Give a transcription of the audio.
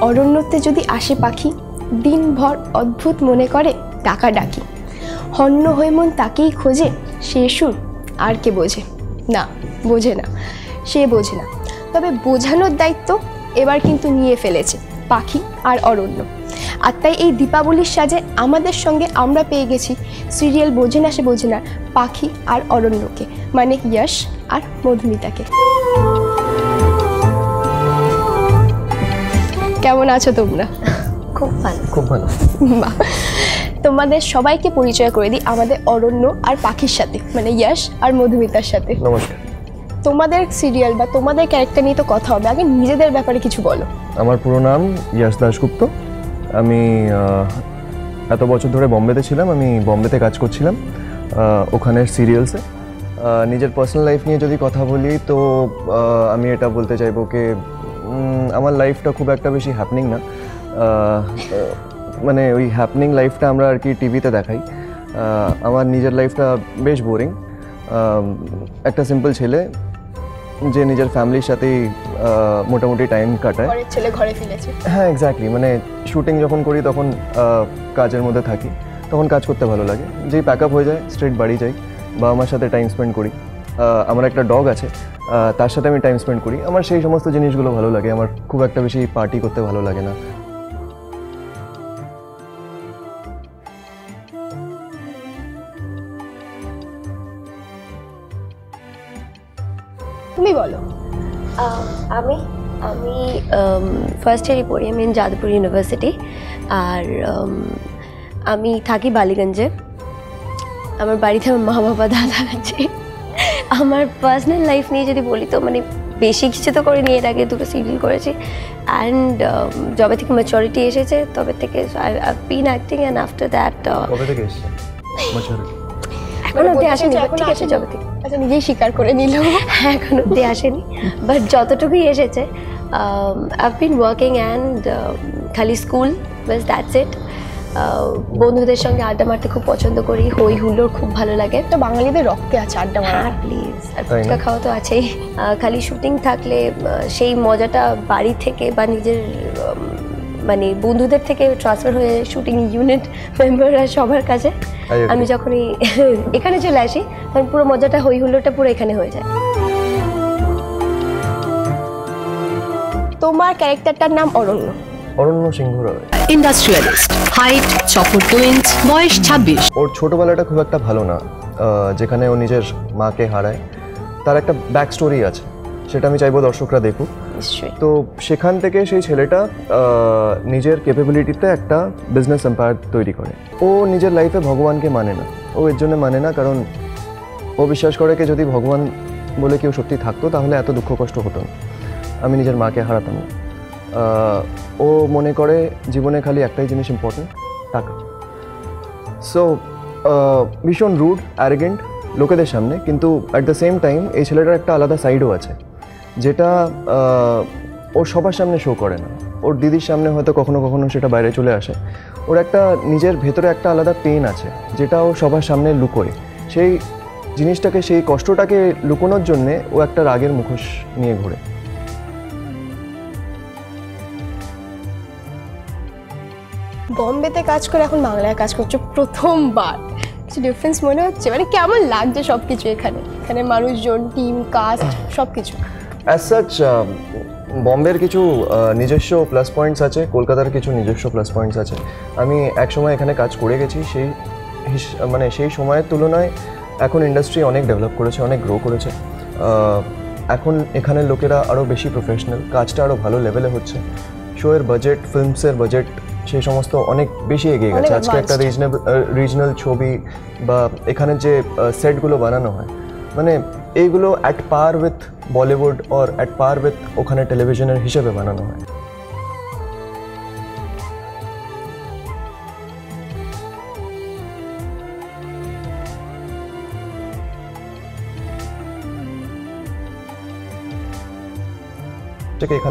অরণ্যতে যদি আসে পাখি, দিনভর অদ্ভুত মনে করে ডাকাডাকি। হন্য হয়ে মন তাকেই খোঁজে, সে সুর আর কে বোঝে না, বোঝে না, সে বোঝে না। তবে বোঝানোর দায়িত্ব এবার কিন্তু নিয়ে ফেলেছে পাখি আর অরণ্য। আর তাই এই দীপাবলির সাজে আমাদের সঙ্গে আমরা পেয়ে গেছি সিরিয়াল বোঝে না সে বোঝে না পাখি আর অরণ্যকে, মানে যশ আর মধুমিতাকে। কেমন আছো তোমরা? খুব ভালো, খুব ভালো। বাহ, তোমাদের সবাইকে পরিচয় করে দিই আমাদের অরণ্য আর পাখির সাথে, মানে যশ আর মধুমিতার সাথে। নমস্কার। তোমাদের সিরিয়াল বা তোমাদের ক্যারেক্টার নিয়ে তো কথা হবে, আগে নিজেদের ব্যাপারে কিছু বলো। আমার পুরো নাম যশ দাশগুপ্ত। আমি এত বছর ধরে বম্বেতে ছিলাম, আমি বম্বেতে কাজ করছিলাম ওখানের সিরিয়ালসে। নিজের পার্সোনাল লাইফ নিয়ে যদি কথা বলি তো আমি এটা বলতে চাইবো যে আমার লাইফটা খুব একটা বেশি হ্যাপনিং না, মানে ওই হ্যাপনিং লাইফটা আমরা আর কি টিভিতে দেখাই। আমার নিজের লাইফটা বেশ বোরিং। একটা সিম্পল ছেলে যে নিজের ফ্যামিলির সাথেই মোটামুটি টাইম কাটায়। ঘরের ছেলে ঘরে ফিরেছে। হ্যাঁ, এক্স্যাক্টলি। মানে শুটিং যখন করি তখন কাজের মধ্যে থাকি, তখন কাজ করতে ভালো লাগে। যেই প্যাক আপ হয়ে যায় স্ট্রেট বাড়ি যাই, বাবা মার সাথে টাইম স্পেন্ড করি। আমার একটা ডগ আছে, তার সাথে আমি টাইম স্পেন্ড করি। আমার সেই সমস্ত জিনিসগুলো ভালো লাগে। আমার খুব একটা বেশি পার্টি করতে ভালো লাগে না। তুমি বলো। আমি আমি ফার্স্ট ইয়ারই পড়ি, আমি যাদবপুর ইউনিভার্সিটি। আর আমি থাকি বালিগঞ্জে। আমার বাড়িতে আমার মা বাবা দাদা আছে। আমার পার্সোনাল লাইফ নিয়ে যদি বলি তো মানে বেশি কিছু তো করিনি, এর আগে দুটো সিরিয়াল করেছি। অ্যান্ড যবে থেকে ম্যাচুরিটি এসেছে তবে থেকে I been acting. And after that কবে থেকে এসেছে ম্যাচুরিটি? এখন অব্দি আসেনি, ঠিক আছে যবে থেকে। আচ্ছা, নিজেই স্বীকার করে নিল। হ্যাঁ, এখন অব্দি আসেনি, বাট যতটুকুই এসেছে আইভ বিন ওয়ার্কিং অ্যান্ড খালি স্কুল, বাস দ্যাটস ইট। বন্ধুদের সঙ্গে আড্ডা মারতে খুব পছন্দ করি, হই হুল্লোড় খুব ভালো লাগে। তো বাঙালিদের রক্তে আছে আড্ডা মারা। হ্যাঁ প্লিজ, আর ফুচকা খাওয়া তো আছেই। খালি শুটিং থাকলে সেই মজাটা বাড়ি থেকে বা নিজের মানে বন্ধুদের থেকে ট্রান্সফার হয়ে শুটিং ইউনিট মেম্বাররা সবার কাছে আমি যখনই এখানে চলে আসি তখন পুরো মজাটা হই হুল্লোড়টা পুরো এখানে হয়ে যায়। তোমার ক্যারেক্টারটার নাম অরণ্য। অরণ্য সিংহ রায়। ইন্ডাস্ট্রিয়ালিস্ট, হাইট 6 ফুট 2 ইঞ্চ, বয়স 26। ওর ছোটোবেলাটা খুব একটা ভালো না, যেখানে ও নিজের মাকে হারায়। তার একটা ব্যাক স্টোরি আছে, সেটা আমি চাইবো দর্শকরা দেখুক। নিশ্চয়ই। তো সেখান থেকে সেই ছেলেটা নিজের ক্যাপাবিলিটিতে একটা বিজনেস এম্পায়ার তৈরি করে। ও নিজের লাইফে ভগবানকে মানে না, ও এর জন্য মানে না কারণ ও বিশ্বাস করে যে যদি ভগবান বলে কেউ সত্যি থাকতো তাহলে এত দুঃখ কষ্ট হতো না, আমি নিজের মাকে হারাতাম না। ও মনে করে জীবনে খালি একটাই জিনিস ইম্পর্টেন্ট, টাকা। সো ভীষণ রুড, অ্যারোগেন্ট লোকেদের সামনে, কিন্তু অ্যাট দ্য সেম টাইম এই ছেলেটার একটা আলাদা সাইডও আছে যেটা ওর সবার সামনে শো করে না। ওর দিদির সামনে হয়তো কখনো কখনো সেটা বাইরে চলে আসে। ওর একটা নিজের ভেতরে একটা আলাদা পেন আছে যেটা ও সবার সামনে লুকোয়। সেই জিনিসটাকে, সেই কষ্টটাকে লুকোনোর জন্যে ও একটা রাগের মুখোশ নিয়ে ঘোরে। বম্বেতে কাজ করে এখন বাংলায় কাজ করছো প্রথমবার, কিছু ডিফারেন্স মনে হচ্ছে? মানে কেমন লাগছে সব কিছু এখানে, এখানে মানুষজন, টিম, কাস্ট সব কিছু? অ্যাজ সাচ বম্বের কিছু নিজস্ব প্লাস পয়েন্টস আছে, কলকাতার কিছু নিজস্ব প্লাস পয়েন্টস আছে। আমি এক সময় এখানে কাজ করে গেছি, মানে সেই সময়ের তুলনায় এখন ইন্ডাস্ট্রি অনেক ডেভেলপ করেছে, অনেক গ্রো করেছে। এখন এখানের লোকেরা আরও বেশি প্রফেশনাল, কাজটা আরও ভালো লেভেলে হচ্ছে। শোয়ের বাজেট, ফিল্মসের বাজেট সেই সমস্ত অনেক বেশি এগিয়ে গেছে। আজকে একটা রিজনাল ছবি বা এখানে যে সেটগুলো বানানো হয়, মানে এইগুলো at per with Bollywood or at per with ওখানে টেলিভিশনের হিসেবে বানানো হয়। এখানে